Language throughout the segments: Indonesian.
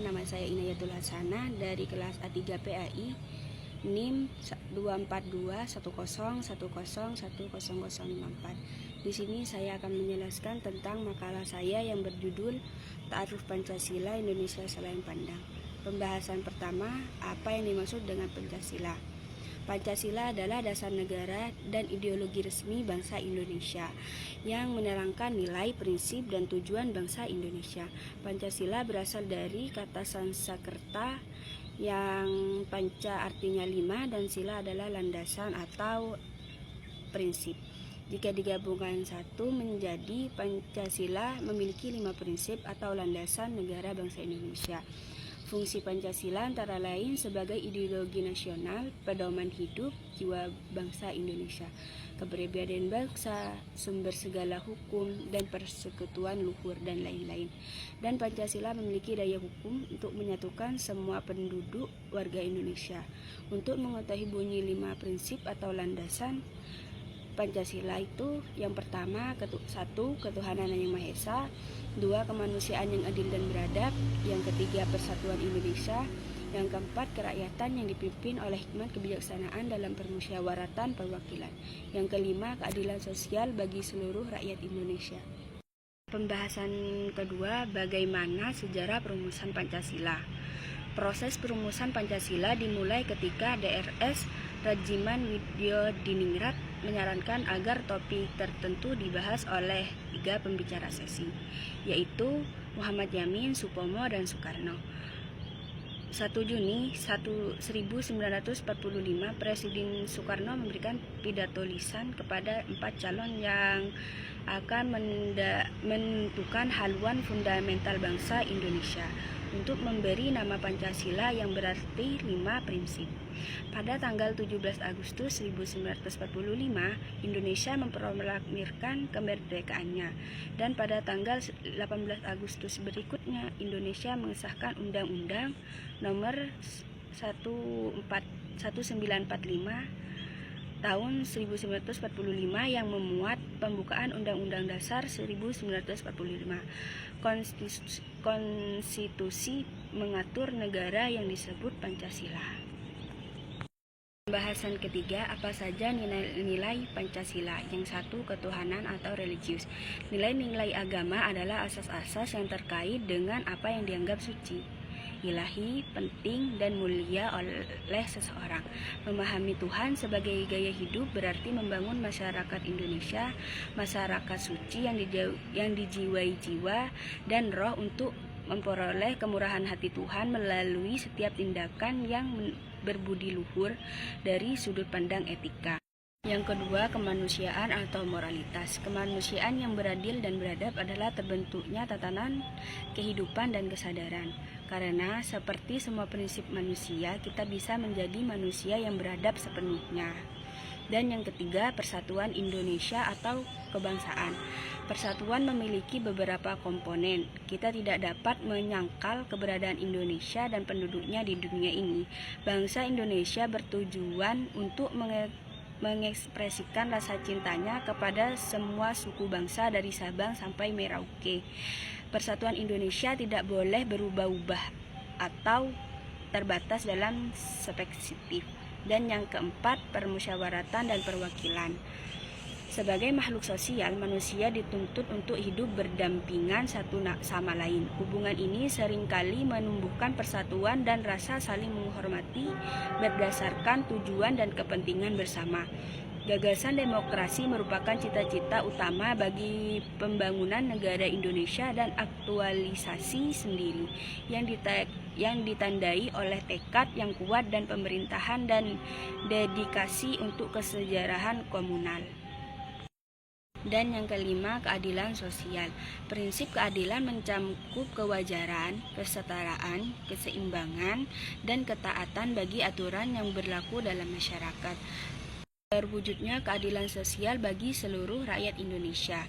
nama saya Inayatul Hasanah dari kelas A3 PAI, NIM 2421010101054. Di sini saya akan menjelaskan tentang makalah saya yang berjudul Ta'aruf Pancasila Indonesia Selain Pandang. Pembahasan pertama, apa yang dimaksud dengan Pancasila? Pancasila adalah dasar negara dan ideologi resmi bangsa Indonesia yang menerangkan nilai, prinsip, dan tujuan bangsa Indonesia. Pancasila berasal dari kata Sanskerta yang panca artinya 5 dan sila adalah landasan atau prinsip. Jika digabungkan satu menjadi Pancasila memiliki 5 prinsip atau landasan negara bangsa Indonesia. Fungsi Pancasila antara lain sebagai ideologi nasional, pedoman hidup, jiwa bangsa Indonesia, kepribadian bangsa, sumber segala hukum, dan persekutuan luhur, dan lain-lain. Dan Pancasila memiliki daya hukum untuk menyatukan semua penduduk warga Indonesia. Untuk mengetahui bunyi 5 prinsip atau landasan Pancasila itu, yang pertama, 1. Ketuhanan yang Maha Esa. 2. Kemanusiaan yang adil dan beradab. Yang ketiga, persatuan Indonesia. Yang keempat, kerakyatan yang dipimpin oleh hikmat kebijaksanaan dalam permusyawaratan perwakilan. Yang kelima, keadilan sosial bagi seluruh rakyat Indonesia. Pembahasan kedua, bagaimana sejarah perumusan Pancasila. Proses perumusan Pancasila dimulai ketika DRS Rajiman Widyodiningrat menyarankan agar topik tertentu dibahas oleh 3 pembicara sesi, yaitu Muhammad Yamin, Supomo, dan Soekarno. 1 Juni 1945, Presiden Soekarno memberikan pidato lisan kepada 4 calon yang akan menentukan haluan fundamental bangsa Indonesia untuk memberi nama Pancasila yang berarti 5 prinsip. Pada tanggal 17 Agustus 1945, Indonesia memproklamirkan kemerdekaannya, dan pada tanggal 18 Agustus berikutnya Indonesia mengesahkan Undang-Undang Nomor 1945 tahun 1945 yang memuat pembukaan Undang-Undang Dasar 1945. Konstitusi mengatur negara yang disebut Pancasila. Pembahasan ketiga, apa saja nilai Pancasila? Yang 1, ketuhanan atau religius. Nilai-nilai agama adalah asas-asas yang terkait dengan apa yang dianggap suci, ilahi, penting, dan mulia oleh seseorang. Memahami Tuhan sebagai gaya hidup berarti membangun masyarakat Indonesia, masyarakat suci yang dijiwai jiwa dan roh untuk memperoleh kemurahan hati Tuhan melalui setiap tindakan yang berbudi luhur dari sudut pandang etika. Yang kedua, kemanusiaan atau moralitas. Kemanusiaan yang beradil dan beradab adalah terbentuknya tatanan kehidupan dan kesadaran. Karena seperti semua prinsip manusia, kita bisa menjadi manusia yang beradab sepenuhnya. Dan yang ketiga, persatuan Indonesia atau kebangsaan. Persatuan memiliki beberapa komponen. Kita tidak dapat menyangkal keberadaan Indonesia dan penduduknya di dunia ini. Bangsa Indonesia bertujuan untuk mengekspresikan rasa cintanya kepada semua suku bangsa dari Sabang sampai Merauke. Persatuan Indonesia tidak boleh berubah-ubah atau terbatas dalam spesifik. Dan yang keempat, permusyawaratan dan perwakilan. Sebagai makhluk sosial, manusia dituntut untuk hidup berdampingan satu sama lain. Hubungan ini seringkali menumbuhkan persatuan dan rasa saling menghormati berdasarkan tujuan dan kepentingan bersama. Gagasan demokrasi merupakan cita-cita utama bagi pembangunan negara Indonesia dan aktualisasi sendiri yang ditandai oleh tekad yang kuat dan pemerintahan dan dedikasi untuk kesejahteraan komunal. Dan yang kelima, keadilan sosial. Prinsip keadilan mencakup kewajaran, kesetaraan, keseimbangan, dan ketaatan bagi aturan yang berlaku dalam masyarakat. Terwujudnya keadilan sosial bagi seluruh rakyat Indonesia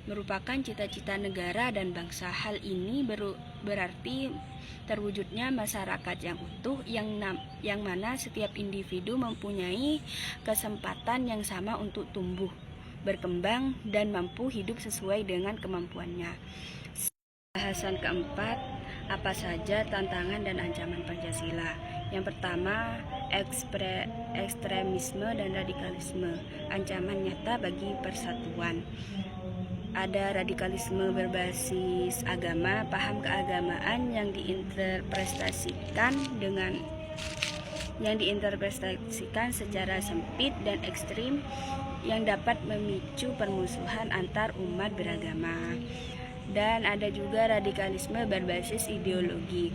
merupakan cita-cita negara dan bangsa. Hal ini berarti terwujudnya masyarakat yang utuh yang mana setiap individu mempunyai kesempatan yang sama untuk tumbuh, berkembang, dan mampu hidup sesuai dengan kemampuannya. Bahasan keempat, Apa saja tantangan dan ancaman Pancasila? Yang pertama, ekstremisme dan radikalisme, ancaman nyata bagi persatuan. Ada radikalisme berbasis agama, paham keagamaan yang diinterpretasikan secara sempit dan ekstrim yang dapat memicu permusuhan antar umat beragama. Dan ada juga radikalisme berbasis ideologi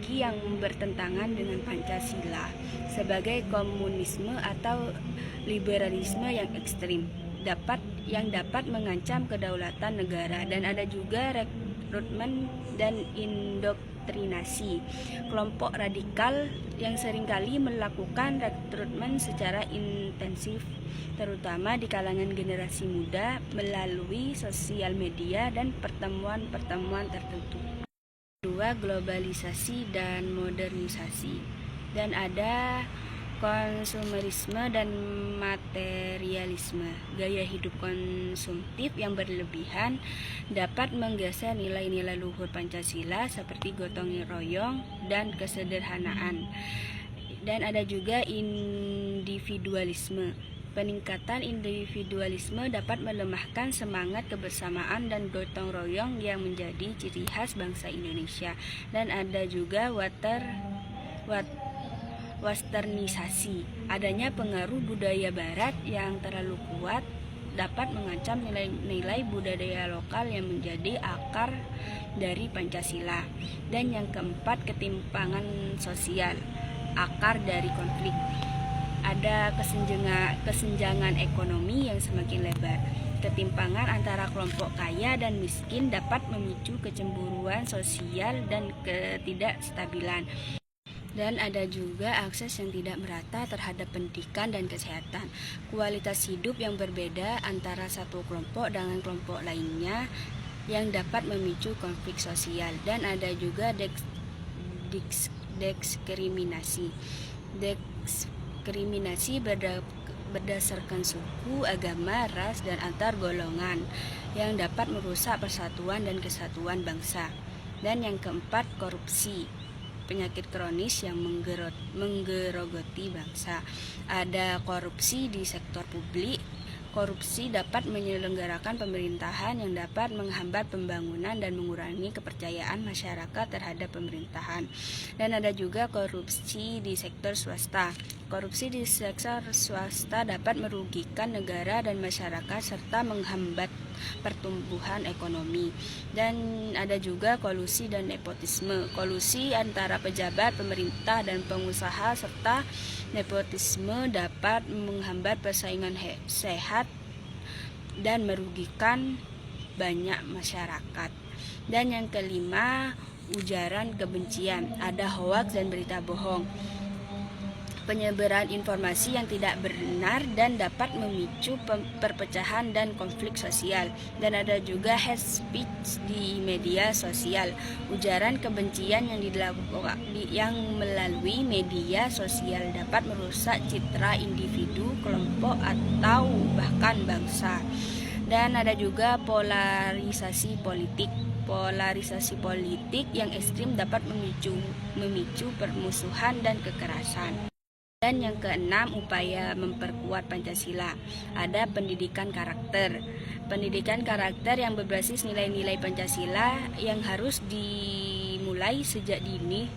yang bertentangan dengan Pancasila sebagai komunisme atau liberalisme yang ekstrim yang dapat mengancam kedaulatan negara. Dan ada juga rekrutmen dan indoktrinasi, kelompok radikal yang seringkali melakukan rekrutmen secara intensif terutama di kalangan generasi muda melalui sosial media dan pertemuan-pertemuan tertentu. Kedua, globalisasi dan modernisasi. Dan ada konsumerisme dan materialisme. Gaya hidup konsumtif yang berlebihan dapat menggeser nilai-nilai luhur Pancasila seperti gotong royong dan kesederhanaan. Dan ada juga individualisme. Peningkatan individualisme dapat melemahkan semangat kebersamaan dan gotong royong yang menjadi ciri khas bangsa Indonesia. Dan ada juga westernisasi. Adanya pengaruh budaya barat yang terlalu kuat dapat mengancam nilai-nilai budaya lokal yang menjadi akar dari Pancasila. Dan yang keempat, ketimpangan sosial, akar dari konflik. Ada kesenjangan ekonomi yang semakin lebar. Ketimpangan antara kelompok kaya dan miskin dapat memicu kecemburuan sosial dan ketidakstabilan. Dan ada juga akses yang tidak merata terhadap pendidikan dan kesehatan. Kualitas hidup yang berbeda antara satu kelompok dengan kelompok lainnya yang dapat memicu konflik sosial. Dan ada juga diskriminasi. Diskriminasi berdasarkan suku, agama, ras, dan antar golongan yang dapat merusak persatuan dan kesatuan bangsa. Dan yang keempat, korupsi, penyakit kronis yang menggerogoti bangsa. Ada korupsi di sektor publik. Korupsi dapat menyelenggarakan pemerintahan yang dapat menghambat pembangunan dan mengurangi kepercayaan masyarakat terhadap pemerintahan. Dan ada juga korupsi di sektor swasta. Korupsi di sektor swasta dapat merugikan negara dan masyarakat serta menghambat pertumbuhan ekonomi. Dan ada juga kolusi dan nepotisme. Kolusi antara pejabat, pemerintah, dan pengusaha serta nepotisme dapat menghambat persaingan sehat dan merugikan banyak masyarakat. Dan yang kelima, ujaran kebencian. Ada hoaks dan berita bohong, penyebaran informasi yang tidak benar dan dapat memicu perpecahan dan konflik sosial. Dan ada juga hate speech di media sosial, ujaran kebencian yang melalui media sosial dapat merusak citra individu, kelompok, atau bahkan bangsa. Dan ada juga polarisasi politik. Polarisasi politik yang ekstrim dapat memicu permusuhan dan kekerasan. Dan yang keenam, upaya memperkuat Pancasila. Ada pendidikan karakter. Pendidikan karakter yang berbasis nilai-nilai Pancasila yang harus dimulai sejak dini,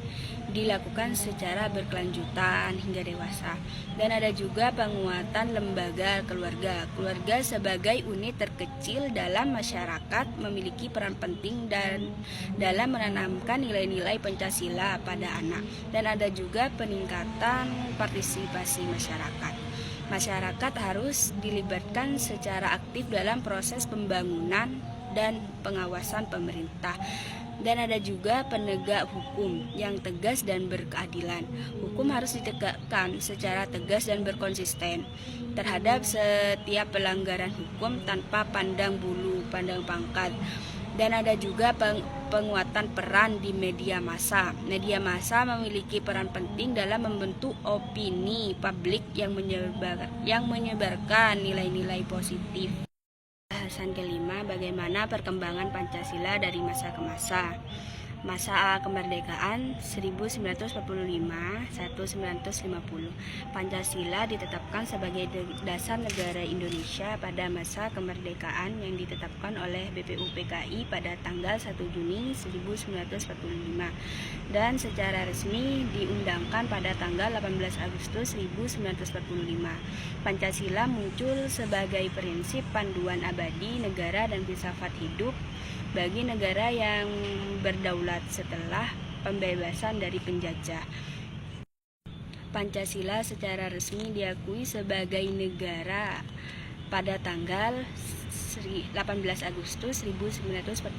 dilakukan secara berkelanjutan hingga dewasa. Dan ada juga penguatan lembaga keluarga. Keluarga sebagai unit terkecil dalam masyarakat memiliki peran penting dalam menanamkan nilai-nilai Pancasila pada anak. Dan ada juga peningkatan partisipasi masyarakat. Masyarakat harus dilibatkan secara aktif dalam proses pembangunan dan pengawasan pemerintah. Dan ada juga penegak hukum yang tegas dan berkeadilan. Hukum harus ditegakkan secara tegas dan berkonsisten terhadap setiap pelanggaran hukum tanpa pandang bulu, pandang pangkat. Dan ada juga penguatan peran di media massa. Media massa memiliki peran penting dalam membentuk opini publik yang menyebarkan nilai-nilai positif. Bahasan kelima, bagaimana perkembangan Pancasila dari masa ke masa. Masa kemerdekaan 1945-1950. Pancasila ditetapkan sebagai dasar negara Indonesia pada masa kemerdekaan yang ditetapkan oleh BPUPKI pada tanggal 1 Juni 1945 dan secara resmi diundangkan pada tanggal 18 Agustus 1945. Pancasila muncul sebagai prinsip panduan abadi negara dan filsafat hidup bagi negara yang berdaulat setelah pembebasan dari penjajah. Pancasila secara resmi diakui sebagai negara pada tanggal 18 Agustus 1945,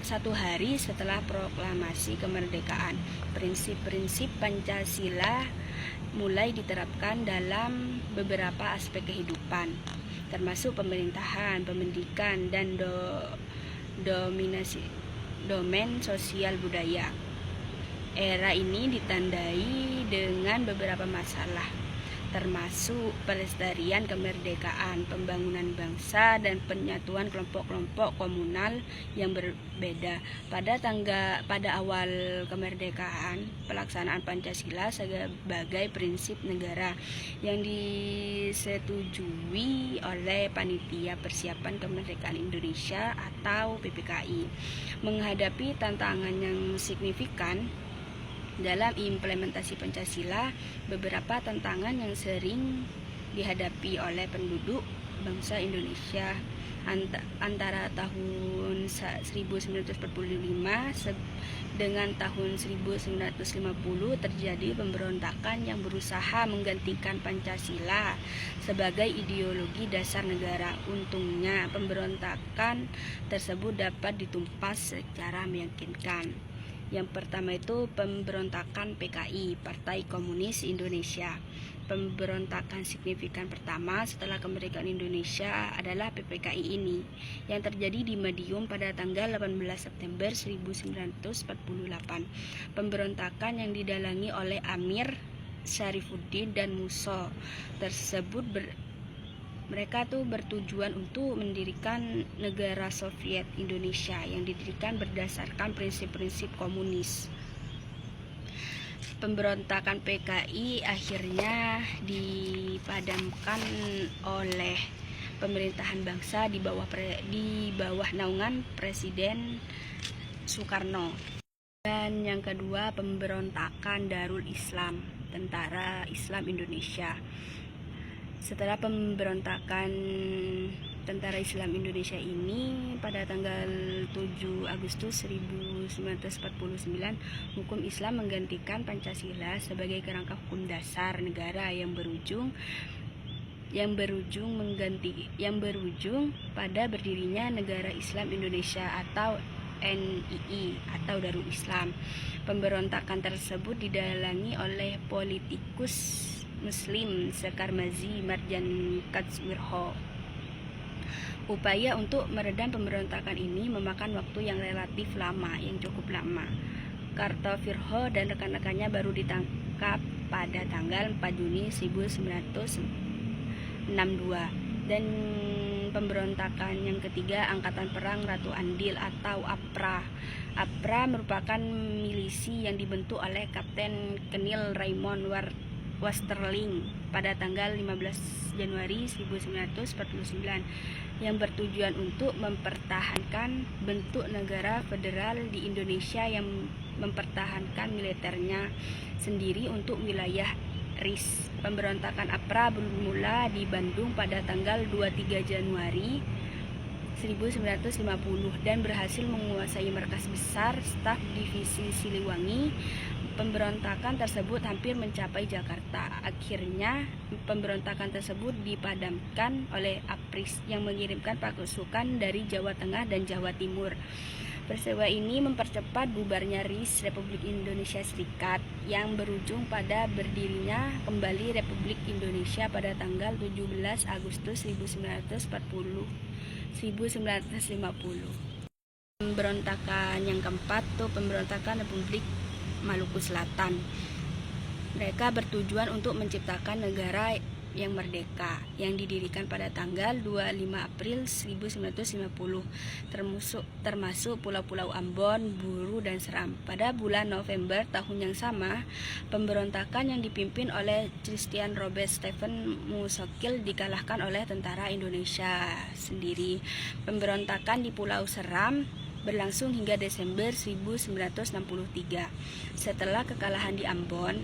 satu hari setelah proklamasi kemerdekaan. Prinsip-prinsip Pancasila mulai diterapkan dalam beberapa aspek kehidupan, termasuk pemerintahan, pendidikan, dan domain sosial budaya. Era ini ditandai dengan beberapa masalah, termasuk pelestarian kemerdekaan, pembangunan bangsa, dan penyatuan kelompok-kelompok komunal yang berbeda. Pada awal kemerdekaan, pelaksanaan Pancasila sebagai prinsip negara yang disetujui oleh Panitia Persiapan Kemerdekaan Indonesia atau PPKI. Menghadapi tantangan yang signifikan dalam implementasi Pancasila, beberapa tantangan yang sering dihadapi oleh penduduk bangsa Indonesia antara tahun 1945 dengan tahun 1950 terjadi pemberontakan yang berusaha menggantikan Pancasila sebagai ideologi dasar negara. Untungnya, pemberontakan tersebut dapat ditumpas secara meyakinkan. Yang pertama itu pemberontakan PKI, Partai Komunis Indonesia. Pemberontakan signifikan pertama setelah kemerdekaan Indonesia adalah PPKI ini, yang terjadi di Madiun pada tanggal 18 September 1948. Pemberontakan yang didalangi oleh Amir Syarifuddin dan Musso tersebut mereka bertujuan untuk mendirikan negara Soviet Indonesia yang didirikan berdasarkan prinsip-prinsip komunis. Pemberontakan PKI akhirnya dipadamkan oleh pemerintahan bangsa di bawah naungan Presiden Soekarno. Dan yang kedua, pemberontakan Darul Islam, Tentara Islam Indonesia. Setelah pemberontakan Tentara Islam Indonesia ini pada tanggal 7 Agustus 1949, hukum Islam menggantikan Pancasila sebagai kerangka hukum dasar negara yang berujung pada berdirinya Negara Islam Indonesia atau NII atau Darul Islam. Pemberontakan tersebut didalangi oleh politikus Muslim Sekar Mazi Marjan Katswirho. Upaya untuk meredam pemberontakan ini memakan waktu yang relatif lama, yang cukup lama. Kartovirho dan rekan-rekannya baru ditangkap pada tanggal 4 Juni 1962. Dan pemberontakan yang ketiga, Angkatan Perang Ratu Andil atau APRA. APRA merupakan milisi yang dibentuk oleh Kapten Kenil Raymond Westerling pada tanggal 15 Januari 1949 yang bertujuan untuk mempertahankan bentuk negara federal di Indonesia yang mempertahankan militernya sendiri untuk wilayah RIS. Pemberontakan APRA bermula di Bandung pada tanggal 23 Januari 1950 dan berhasil menguasai markas besar staf divisi Siliwangi. Pemberontakan tersebut hampir mencapai Jakarta. Akhirnya pemberontakan tersebut dipadamkan oleh APRIS yang mengirimkan pasukan dari Jawa Tengah dan Jawa Timur. Peristiwa ini mempercepat bubarnya RIS Republik Indonesia Serikat yang berujung pada berdirinya kembali Republik Indonesia pada tanggal 17 Agustus 1950. Pemberontakan yang keempat tuh pemberontakan Republik Maluku Selatan. Mereka bertujuan untuk menciptakan yang merdeka yang didirikan pada tanggal 25 April 1950 termasuk pulau-pulau Ambon, Buru, dan Seram. Pada bulan November tahun yang sama, pemberontakan yang dipimpin oleh Christian Robert Stephen Musokil dikalahkan oleh tentara Indonesia sendiri. Pemberontakan di Pulau Seram berlangsung hingga Desember 1963. Setelah kekalahan di Ambon,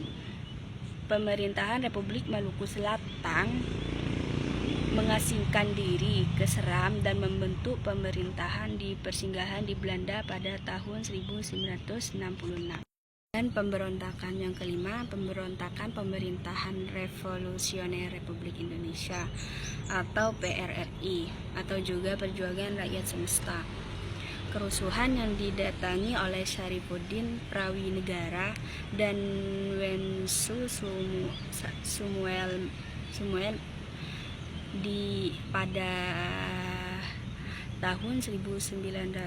pemerintahan Republik Maluku Selatan mengasingkan diri ke Seram dan membentuk pemerintahan di persinggahan di Belanda pada tahun 1966. Dan pemberontakan yang kelima, pemberontakan Pemerintahan Revolusioner Republik Indonesia atau PRRI atau juga Perjuangan Rakyat Semesta. Kerusuhan yang didatangi oleh Syarifuddin Prawinegara dan Wensu Sumuel pada tahun 1957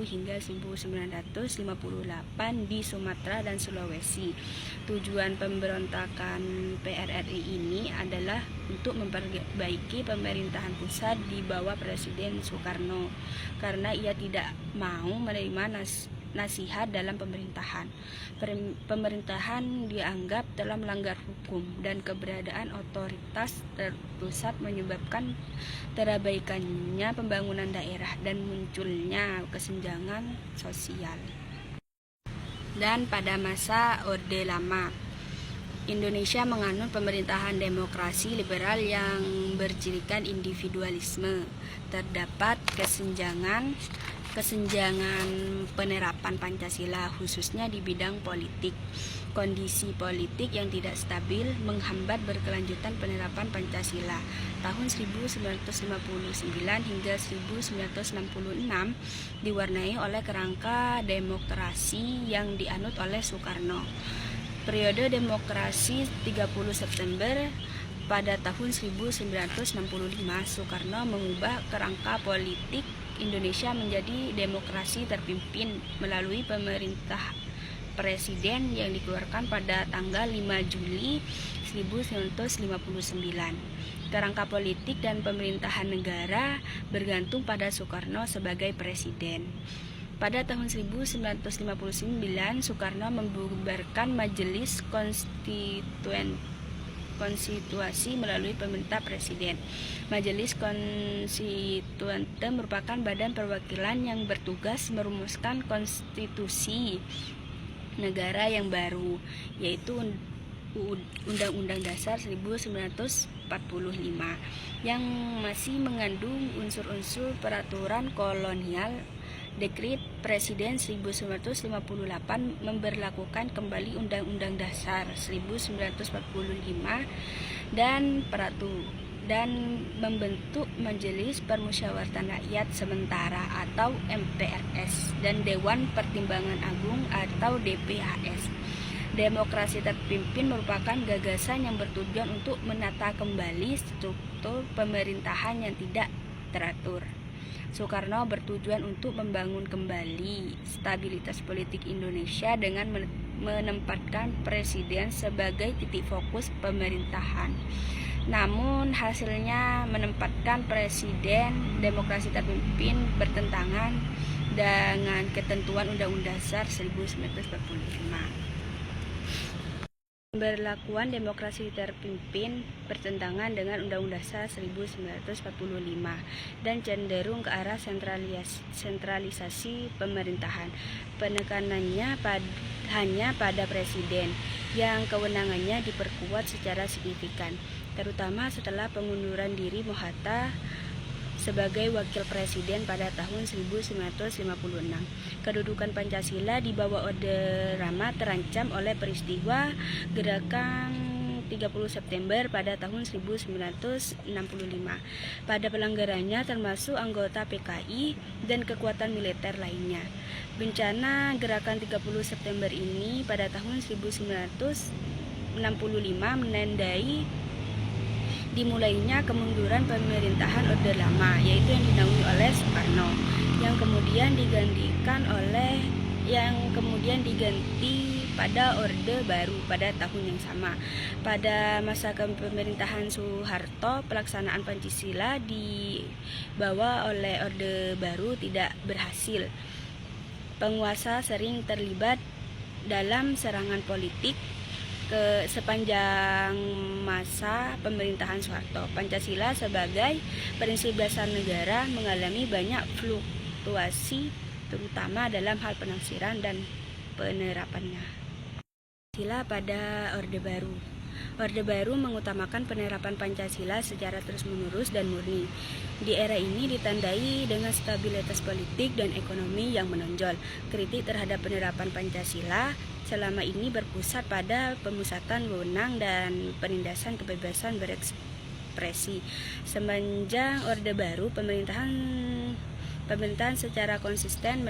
hingga 1958 di Sumatera dan Sulawesi. Tujuan pemberontakan PRRI ini adalah untuk memperbaiki pemerintahan pusat di bawah Presiden Soekarno karena ia tidak mau menerima nasihat dalam pemerintahan. Pemerintahan dianggap telah melanggar hukum dan keberadaan otoritas terpusat menyebabkan terabaikannya pembangunan daerah dan munculnya kesenjangan sosial. Dan pada masa Orde Lama, Indonesia menganut pemerintahan demokrasi liberal yang bercirikan individualisme. Terdapat kesenjangan penerapan Pancasila khususnya di bidang politik. Kondisi politik yang tidak stabil menghambat berkelanjutan penerapan Pancasila. Tahun 1959 hingga 1966 diwarnai oleh kerangka demokrasi yang dianut oleh Soekarno. Periode demokrasi 30 September pada tahun 1965, Soekarno mengubah kerangka politik Indonesia menjadi demokrasi terpimpin melalui pemerintah presiden yang dikeluarkan pada tanggal 5 Juli 1959. Kerangka politik dan pemerintahan negara bergantung pada Soekarno sebagai presiden. Pada tahun 1959, Soekarno membubarkan Majelis Konstitusi melalui perintah Presiden. Majelis Konstituante merupakan badan perwakilan yang bertugas merumuskan konstitusi negara yang baru, yaitu Undang-Undang Dasar 1945 yang masih mengandung unsur-unsur peraturan kolonial. Dekret Presiden 1958 memberlakukan kembali Undang-Undang Dasar 1945 dan membentuk Majelis Permusyawaratan Rakyat Sementara atau MPRS dan Dewan Pertimbangan Agung atau DPAS. Demokrasi terpimpin merupakan gagasan yang bertujuan untuk menata kembali struktur pemerintahan yang tidak teratur. Soekarno bertujuan untuk membangun kembali stabilitas politik Indonesia dengan menempatkan presiden sebagai titik fokus pemerintahan. Namun hasilnya menempatkan presiden demokrasi terpimpin bertentangan dengan ketentuan Undang-Undang Dasar 1945. Pemberlakuan demokrasi terpimpin bertentangan dengan Undang-Undang Dasar 1945 dan cenderung ke arah sentralisasi pemerintahan. Penekanannya hanya pada presiden yang kewenangannya diperkuat secara signifikan, terutama setelah pengunduran diri Mohatta sebagai wakil presiden pada tahun 1956. Kedudukan Pancasila di bawah Orde Lama terancam oleh peristiwa Gerakan 30 September pada tahun 1965. Pada pelanggarannya termasuk anggota PKI dan kekuatan militer lainnya. Bencana Gerakan 30 September ini pada tahun 1965 menandai dimulainya kemunduran pemerintahan Orde Lama, yaitu yang dinaungi oleh Soekarno, yang kemudian diganti pada Orde Baru pada tahun yang sama. Pada masa kepemerintahan Soeharto, pelaksanaan Pancasila dibawa oleh Orde Baru tidak berhasil. Penguasa sering terlibat dalam serangan politik sepanjang masa pemerintahan Soeharto. Pancasila sebagai prinsip dasar negara mengalami banyak fluktuasi, terutama dalam hal penafsiran dan penerapannya. Pancasila pada Orde Baru. Orde Baru mengutamakan penerapan Pancasila secara terus-menerus dan murni. Di era ini ditandai dengan stabilitas politik dan ekonomi yang menonjol. Kritik terhadap penerapan Pancasila selama ini berpusat pada pemusatan wewenang dan penindasan kebebasan berekspresi. Semenjak Orde Baru, pemerintahan secara konsisten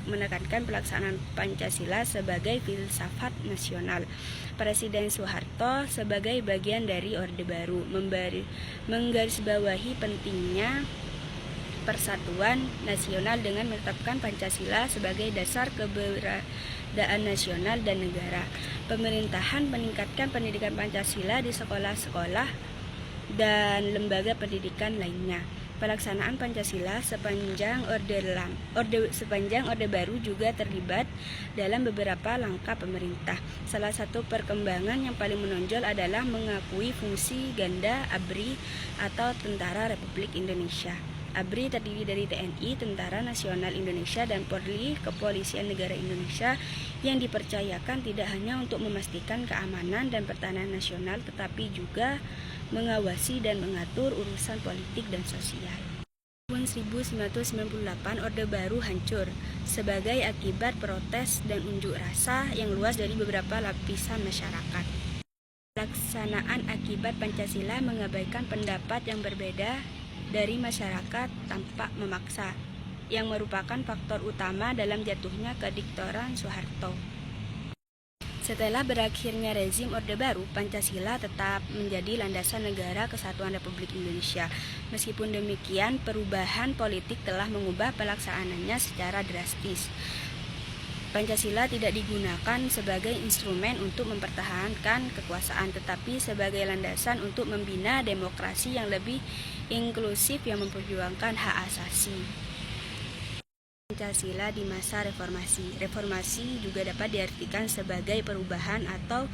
menekankan pelaksanaan Pancasila sebagai filsafat nasional. Presiden Soeharto sebagai bagian dari Orde Baru menggarisbawahi pentingnya persatuan nasional dengan menetapkan Pancasila sebagai dasar keberadaan nasional dan negara. Pemerintahan meningkatkan pendidikan Pancasila di sekolah-sekolah dan lembaga pendidikan lainnya. Pelaksanaan Pancasila sepanjang Orde Baru juga terlibat dalam beberapa langkah pemerintah. Salah satu perkembangan yang paling menonjol adalah mengakui fungsi ganda ABRI atau Tentara Republik Indonesia. ABRI terdiri dari TNI, Tentara Nasional Indonesia, dan Polri, Kepolisian Negara Indonesia, yang dipercayakan tidak hanya untuk memastikan keamanan dan pertahanan nasional, tetapi juga mengawasi dan mengatur urusan politik dan sosial. Tahun 1998, Orde Baru hancur sebagai akibat protes dan unjuk rasa yang luas dari beberapa lapisan masyarakat. Pelaksanaan akibat Pancasila mengabaikan pendapat yang berbeda dari masyarakat tanpa memaksa, yang merupakan faktor utama dalam jatuhnya kediktatoran Soeharto. Setelah berakhirnya rezim Orde Baru, Pancasila tetap menjadi landasan negara kesatuan Republik Indonesia. Meskipun demikian, perubahan politik telah mengubah pelaksanaannya secara drastis. Pancasila tidak digunakan sebagai instrumen untuk mempertahankan kekuasaan, tetapi sebagai landasan untuk membina demokrasi yang lebih inklusif yang memperjuangkan hak asasi. Pancasila di masa reformasi. Reformasi juga dapat diartikan sebagai perubahan atau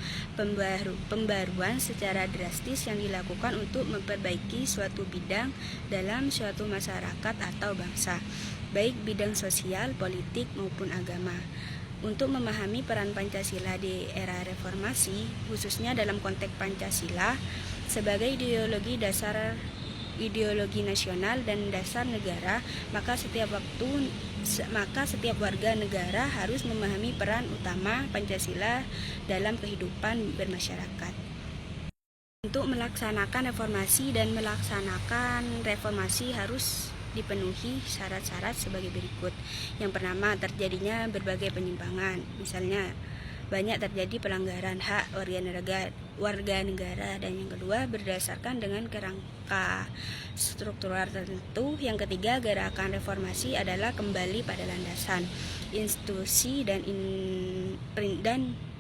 pembaruan secara drastis yang dilakukan untuk memperbaiki suatu bidang dalam suatu masyarakat atau bangsa, baik bidang sosial, politik, maupun agama. Untuk memahami peran Pancasila di era reformasi, khususnya dalam konteks Pancasila sebagai ideologi nasional dan dasar negara, maka setiap warga negara harus memahami peran utama Pancasila dalam kehidupan bermasyarakat. Untuk melaksanakan reformasi harus dipenuhi syarat-syarat sebagai berikut. Yang pertama, terjadinya berbagai penyimpangan, misalnya banyak terjadi pelanggaran hak warga negara, dan yang kedua berdasarkan dengan kerangka struktural tertentu. Yang ketiga, gerakan reformasi adalah kembali pada landasan institusi dan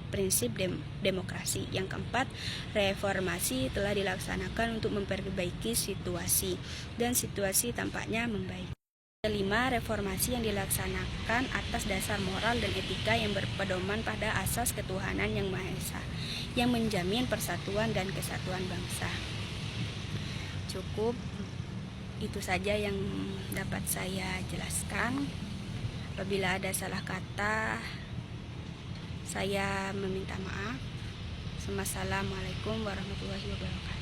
prinsip demokrasi. Yang keempat, reformasi telah dilaksanakan untuk memperbaiki situasi, dan situasi tampaknya membaik. Kelima, reformasi yang dilaksanakan atas dasar moral dan etika yang berpedoman pada asas ketuhanan yang Maha Esa, yang menjamin persatuan dan kesatuan bangsa. Cukup itu saja yang dapat saya jelaskan. Apabila ada salah kata, saya meminta maaf. Wassalamualaikum warahmatullahi wabarakatuh.